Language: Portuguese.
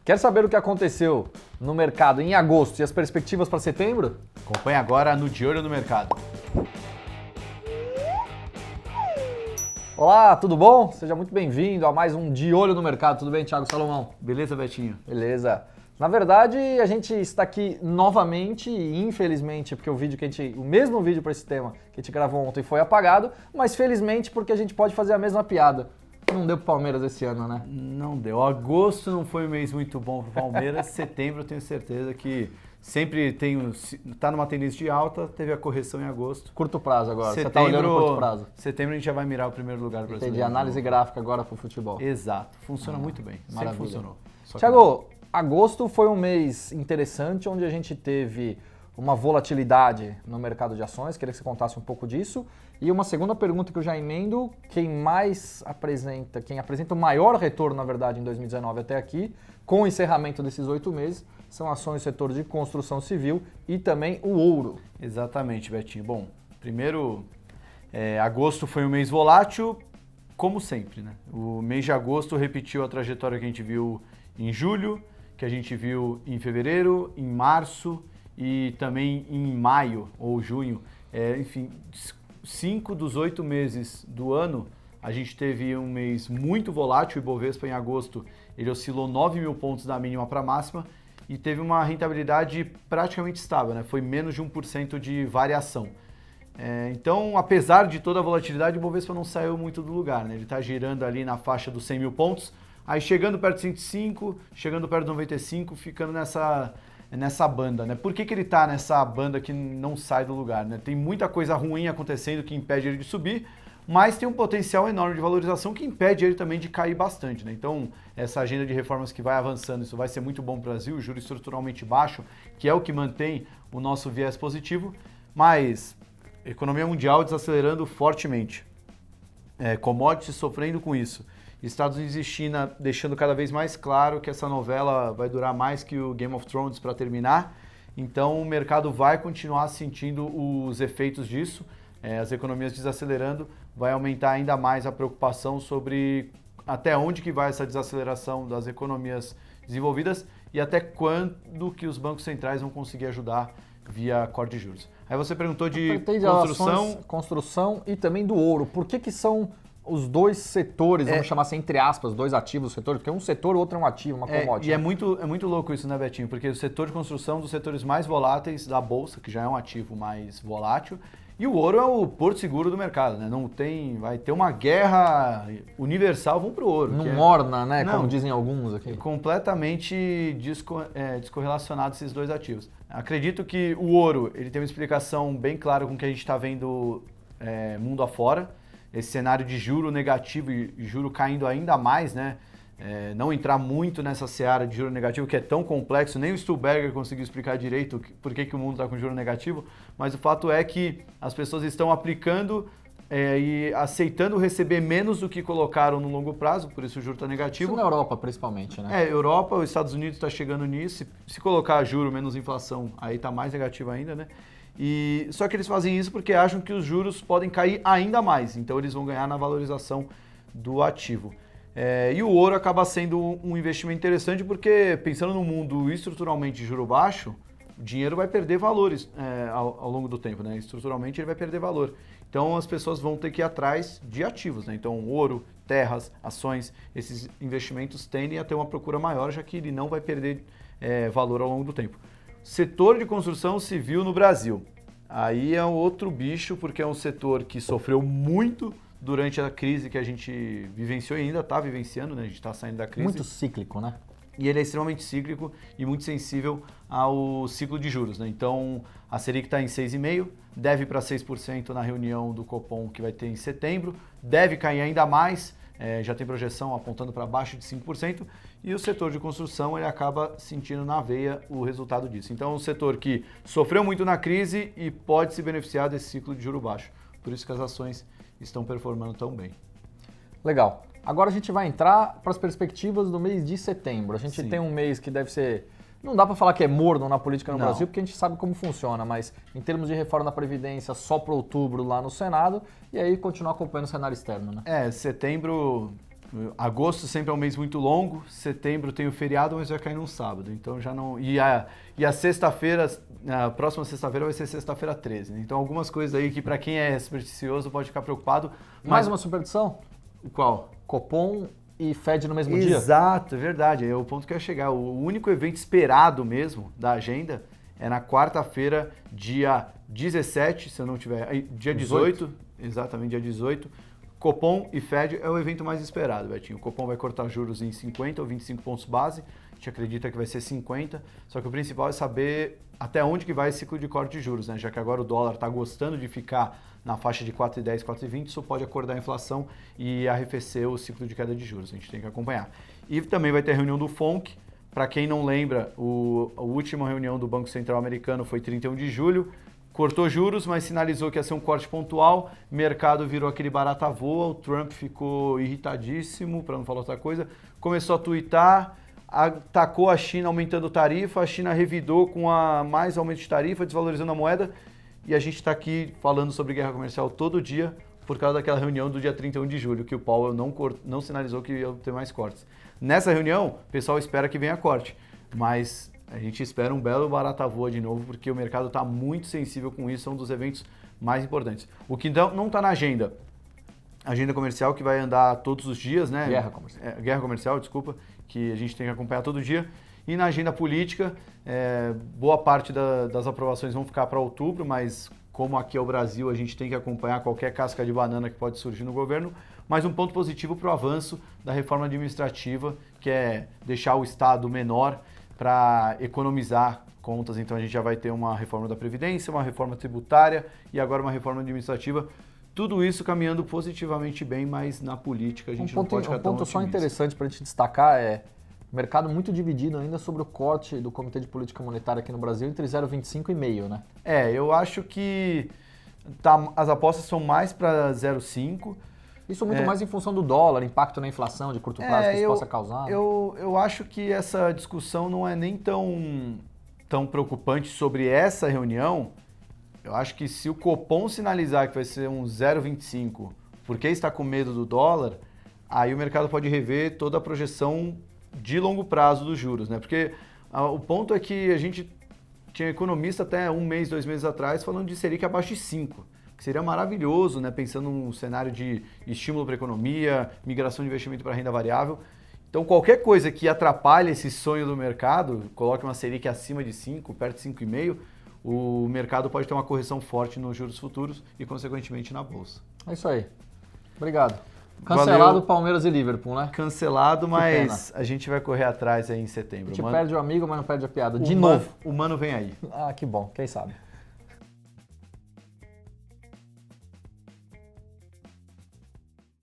Quer saber o que aconteceu no mercado em agosto e as perspectivas para setembro? Acompanhe agora no De Olho no Mercado. Olá, tudo bom? Seja muito bem-vindo a mais um De Olho no Mercado. Tudo bem, Thiago Salomão? Beleza, Betinho? Beleza. Na verdade, a gente está aqui novamente e infelizmente, porque o mesmo vídeo para esse tema que a gente gravou ontem foi apagado, mas felizmente porque a gente pode fazer a mesma piada. Não deu pro Palmeiras esse ano, né? Não deu. Agosto não foi um mês muito bom pro Palmeiras. Setembro eu tenho certeza que sempre tá numa tendência de alta, teve a correção em agosto. Curto prazo agora, você tá olhando curto prazo. Setembro a gente já vai mirar o primeiro lugar brasileiro. Entendi, análise gráfica agora pro futebol. Exato, funciona muito bem, maravilha. sempre funcionou. Thiago, agosto foi um mês interessante, onde a gente teve uma volatilidade no mercado de ações, queria que você contasse um pouco disso. E uma segunda pergunta que eu já emendo, quem apresenta o maior retorno, na verdade, em 2019 até aqui, com o encerramento desses 8 meses, são ações do setor de construção civil e também o ouro. Exatamente, Betinho. Bom, primeiro, agosto foi um mês volátil, como sempre, né? O mês de agosto repetiu a trajetória que a gente viu em julho, que a gente viu em fevereiro, em março e também em maio ou junho. Enfim, 5 dos 8 meses do ano, a gente teve um mês muito volátil. O Ibovespa, em agosto, ele oscilou 9 mil pontos da mínima para a máxima e teve uma rentabilidade praticamente estável, né? Foi menos de 1% de variação. Então, apesar de toda a volatilidade, o Ibovespa não saiu muito do lugar, né? Ele está girando ali na faixa dos 100 mil pontos, aí chegando perto de 105, chegando perto de 95, ficando nessa banda, né? Por que ele está nessa banda que não sai do lugar, né? Tem muita coisa ruim acontecendo que impede ele de subir, mas tem um potencial enorme de valorização que impede ele também de cair bastante, né? Então, essa agenda de reformas que vai avançando, isso vai ser muito bom para o Brasil, juro estruturalmente baixo, que é o que mantém o nosso viés positivo, mas economia mundial desacelerando fortemente, commodities sofrendo com isso, Estados Unidos e China deixando cada vez mais claro que essa novela vai durar mais que o Game of Thrones para terminar. Então o mercado vai continuar sentindo os efeitos disso. As economias desacelerando, vai aumentar ainda mais a preocupação sobre até onde que vai essa desaceleração das economias desenvolvidas e até quando que os bancos centrais vão conseguir ajudar via corte de juros. Aí você perguntou de construção e também do ouro. Por que são os dois setores, vamos chamar assim, entre aspas, dois ativos do setor, porque um setor, o outro é um ativo, uma commodity. E é muito louco isso, né, Betinho? Porque o setor de construção é um dos setores mais voláteis da Bolsa, que já é um ativo mais volátil, e o ouro é o porto seguro do mercado, né? Vai ter uma guerra universal, vamos pro ouro. Não morna, né? Como dizem alguns aqui. Completamente descorrelacionado esses dois ativos. Acredito que o ouro, ele tem uma explicação bem clara com o que a gente está vendo mundo afora. Esse cenário de juro negativo e juro caindo ainda mais, né? Não entrar muito nessa seara de juro negativo, que é tão complexo, nem o Stuhlberger conseguiu explicar direito por que o mundo está com juro negativo, mas o fato é que as pessoas estão aplicando e aceitando receber menos do que colocaram no longo prazo, por isso o juro está negativo. Isso na Europa, principalmente, né? Europa, os Estados Unidos está chegando nisso, se colocar juro menos inflação, aí está mais negativo ainda, né? Só que eles fazem isso porque acham que os juros podem cair ainda mais, então eles vão ganhar na valorização do ativo. E o ouro acaba sendo um investimento interessante porque, pensando no mundo estruturalmente de juro baixo, o dinheiro vai perder valores ao longo do tempo, né? Estruturalmente ele vai perder valor. Então as pessoas vão ter que ir atrás de ativos, né? Então ouro, terras, ações, esses investimentos tendem a ter uma procura maior, já que ele não vai perder valor ao longo do tempo. Setor de construção civil no Brasil. Aí é outro bicho, porque é um setor que sofreu muito durante a crise que a gente vivenciou e ainda está vivenciando, né? A gente está saindo da crise. Muito cíclico, né? E ele é extremamente cíclico e muito sensível ao ciclo de juros, né? Então, a Selic está em 6,5%, deve para 6% na reunião do Copom que vai ter em setembro, deve cair ainda mais, já tem projeção apontando para baixo de 5%, e o setor de construção ele acaba sentindo na veia o resultado disso. Então, é um setor que sofreu muito na crise e pode se beneficiar desse ciclo de juro baixo. Por isso que as ações estão performando tão bem. Legal. Agora a gente vai entrar para as perspectivas do mês de setembro. A gente tem um mês que deve ser... Não dá para falar que é morno na política no Brasil, porque a gente sabe como funciona, mas em termos de reforma da Previdência, só para outubro lá no Senado, e aí continuar acompanhando o cenário externo, né? Setembro Agosto sempre é um mês muito longo, setembro tem o feriado, mas vai cair num sábado, então já não... E a sexta-feira, a próxima sexta-feira vai ser sexta-feira 13, né? Então algumas coisas aí que para quem é supersticioso pode ficar preocupado. Mais uma superstição? Qual? Copom e Fed no mesmo dia? Exato, é verdade, é o ponto que eu ia chegar. O único evento esperado mesmo da agenda é na quarta-feira, dia 17, se eu não tiver... Dia 18, exatamente, dia 18. Copom e Fed é o evento mais esperado, Betinho. O Copom vai cortar juros em 50 ou 25 pontos base, a gente acredita que vai ser 50, só que o principal é saber até onde que vai esse ciclo de corte de juros, né? Já que agora o dólar está gostando de ficar na faixa de 4,10, 4,20, isso pode acordar a inflação e arrefecer o ciclo de queda de juros, a gente tem que acompanhar. E também vai ter a reunião do FONC, para quem não lembra, a última reunião do Banco Central americano foi 31 de julho, cortou juros, mas sinalizou que ia ser um corte pontual, mercado virou aquele barata voa, o Trump ficou irritadíssimo, para não falar outra coisa, começou a tuitar, atacou a China aumentando tarifa, a China revidou com mais aumento de tarifa, desvalorizando a moeda, e a gente está aqui falando sobre guerra comercial todo dia por causa daquela reunião do dia 31 de julho, que o Powell não sinalizou que ia ter mais cortes. Nessa reunião, o pessoal espera que venha corte, mas a gente espera um belo barata voa de novo, porque o mercado está muito sensível com isso, é um dos eventos mais importantes. O que não está na agenda, agenda comercial que vai andar todos os dias, né? Guerra comercial, desculpa, que a gente tem que acompanhar todo dia. E na agenda política, boa parte das aprovações vão ficar para outubro, mas como aqui é o Brasil, a gente tem que acompanhar qualquer casca de banana que pode surgir no governo. Mas um ponto positivo para o avanço da reforma administrativa, que é deixar o Estado menor para economizar contas. Então a gente já vai ter uma reforma da Previdência, uma reforma tributária e agora uma reforma administrativa. Tudo isso caminhando positivamente bem, mas na política a gente não pode ficar tão otimista. Um ponto só interessante para a gente destacar é o mercado muito dividido ainda sobre o corte do Comitê de Política Monetária aqui no Brasil entre 0,25 e meio, né? Eu acho que as apostas são mais para 0,5. Isso muito mais em função do dólar, impacto na inflação de curto prazo que isso possa causar. Eu acho que essa discussão não é nem tão preocupante sobre essa reunião. Eu acho que se o Copom sinalizar que vai ser um 0,25 porque está com medo do dólar, aí o mercado pode rever toda a projeção de longo prazo dos juros, né? Porque o ponto é que a gente tinha economista até 1 mês, 2 meses atrás falando de Selic abaixo de 5, que seria maravilhoso, né? Pensando num cenário de estímulo para a economia, migração de investimento para renda variável. Então qualquer coisa que atrapalhe esse sonho do mercado, coloque uma Selic acima de 5, perto de 5,5, o mercado pode ter uma correção forte nos juros futuros e, consequentemente, na Bolsa. É isso aí. Obrigado. Cancelado Valeu. Palmeiras e Liverpool, né? Cancelado, mas a gente vai correr atrás aí em setembro. A gente perde o amigo, mas não perde a piada. De novo. O Mano vem aí. Ah, que bom. Quem sabe.